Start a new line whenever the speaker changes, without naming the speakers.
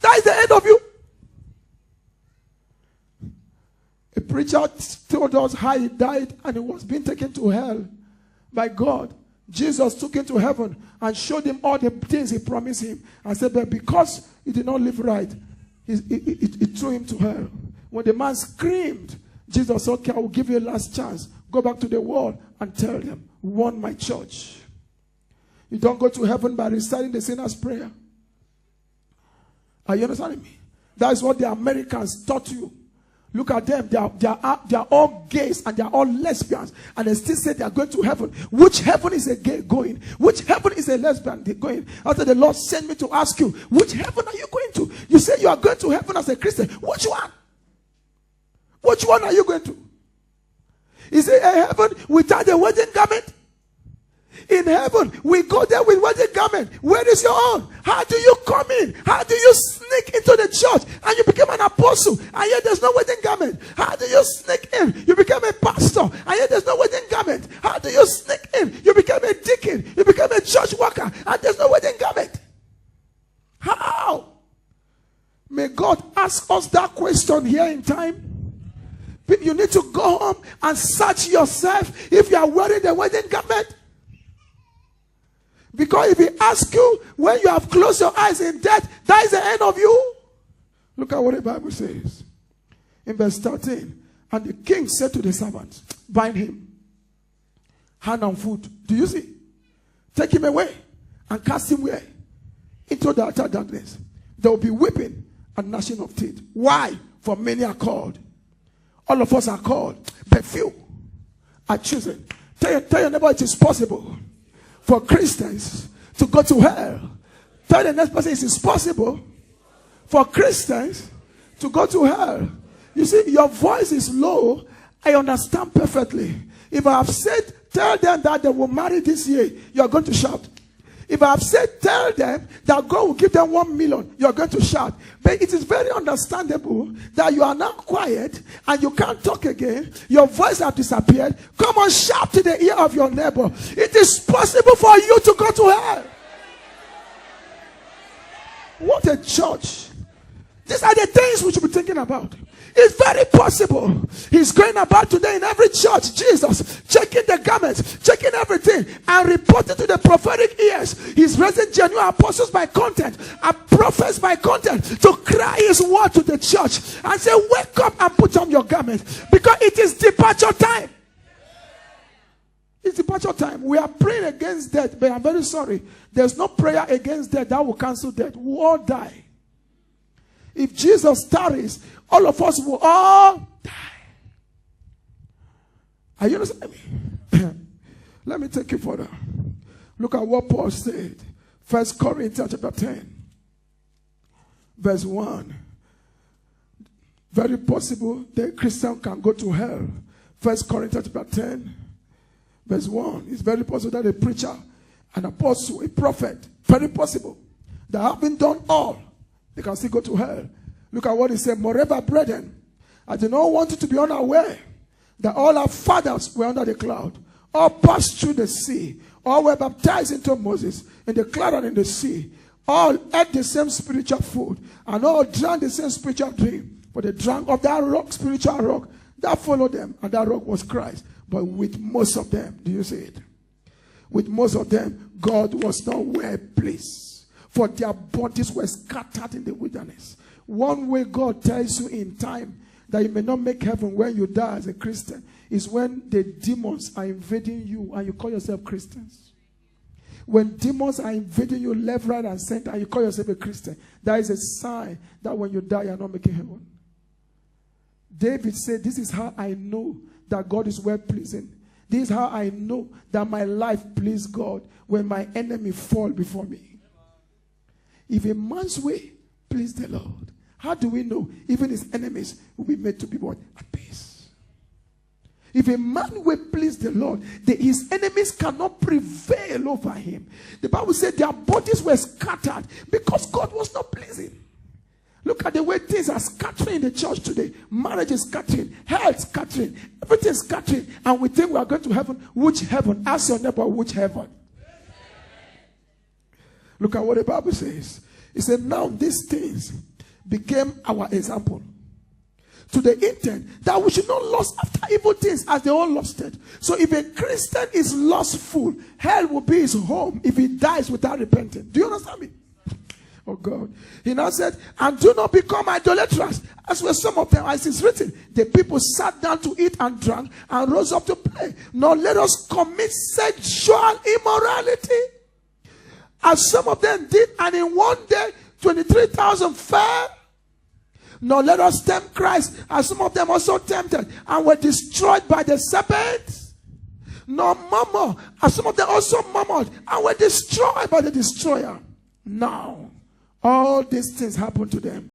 That is the end of you. A preacher told us how he died and he was being taken to hell by God. Jesus took him to heaven and showed him all the things he promised him. And said, but because he did not live right, he threw him to hell. When the man screamed, Jesus said, okay, I will give you a last chance. Go back to the world and tell them, warn my church. You don't go to heaven by reciting the sinner's prayer. Are you understanding me? That is what the Americans taught you. Look at them. They are all gays and they are all lesbians. And they still say they are going to heaven. Which heaven is a gay going? Which heaven is a lesbian going? After the Lord sent me to ask you, which heaven are you going to? You say you are going to heaven as a Christian. Which one? Which one are you going to? Is it a heaven without a wedding garment? In heaven, we go there with wedding garment. Where is your own? How do you come in? How do you sneak into the church and you become an apostle and yet there's no wedding garment? How do you sneak in? You become a pastor and yet there's no wedding garment. How do you sneak in? You become a deacon. You become a church worker and there's no wedding garment. How? May God ask us that question here in time. You need to go home and search yourself if you are wearing the wedding garment. Because if he asks you when you have closed your eyes in death, that is the end of you. Look at what the Bible says. In verse 13. And the king said to the servants, bind him, hand and foot. Do you see? Take him away and cast him where? Into the utter darkness. There will be weeping and gnashing of teeth. Why? For many are called. All of us are called. But few are chosen. Tell your neighbor it is possible for Christians to go to hell. Tell the next person it is possible for Christians to go to hell. You see, your voice is low. I understand perfectly. If I have said, tell them that they will marry this year, you are going to shout. If I have said, tell them that God will give them 1 million, you are going to shout. But it is very understandable that you are now quiet and you can't talk again. Your voice has disappeared. Come on, shout to the ear of your neighbor. It is possible for you to go to hell. What a church. These are the things we should be thinking about. It's very possible. He's going about today in every church, Jesus, checking the garments, checking everything, and reporting to the prophetic ears. He's raising genuine apostles by content and prophets by content to cry his word to the church and say, wake up and put on your garments, because it is departure time. It's departure time. We are praying against death, but I'm very sorry. There's no prayer against death that will cancel death. We will all die. If Jesus tarries, all of us will all die. Are you understanding me? Let me take you further. Look at what Paul said. 1 Corinthians chapter 10. Verse 1. Very possible the Christian can go to hell. 1 Corinthians chapter 10. Verse 1. It's very possible that a preacher, an apostle, a prophet, very possible, that having done all, they can still go to hell. Look at what he said. Moreover, brethren, I do not want you to be unaware that all our fathers were under the cloud. All passed through the sea. All were baptized into Moses in the cloud and in the sea. All ate the same spiritual food. And all drank the same spiritual drink. For they drank of that rock, spiritual rock, that followed them. And that rock was Christ. But with most of them, do you see it? With most of them, God was not well pleased. For their bodies were scattered in the wilderness. One way God tells you in time that you may not make heaven when you die as a Christian is when the demons are invading you and you call yourself Christians. When demons are invading you left, right, and center and you call yourself a Christian, that is a sign that when you die, you are not making heaven. David said, this is how I know that God is well pleasing. This is how I know that my life pleases God, when my enemy fall before me. If a man's way please the Lord, how do we know even his enemies will be made to be what? At peace. If a man will please the Lord, his enemies cannot prevail over him. The Bible said their bodies were scattered because God was not pleasing. Look at the way things are scattering in the church today. Marriage is scattering, health scattering, everything is scattering, and we think we are going to heaven. Which heaven? Ask your neighbor, which heaven? Look at what the Bible says. It said, now these things became our example. To the intent that we should not lust after evil things as they all lusted. So if a Christian is lustful, hell will be his home if he dies without repenting. Do you understand me? Oh God. He now said, and do not become idolaters, as were some of them, as is written. The people sat down to eat and drank and rose up to play. Nor let us commit sexual immorality, as some of them did, and in one day 23,000 fell. Nor let us tempt Christ, as some of them also tempted and were destroyed by the serpent. Nor murmur, as some of them also murmured and were destroyed by the destroyer. Now, all these things happen to them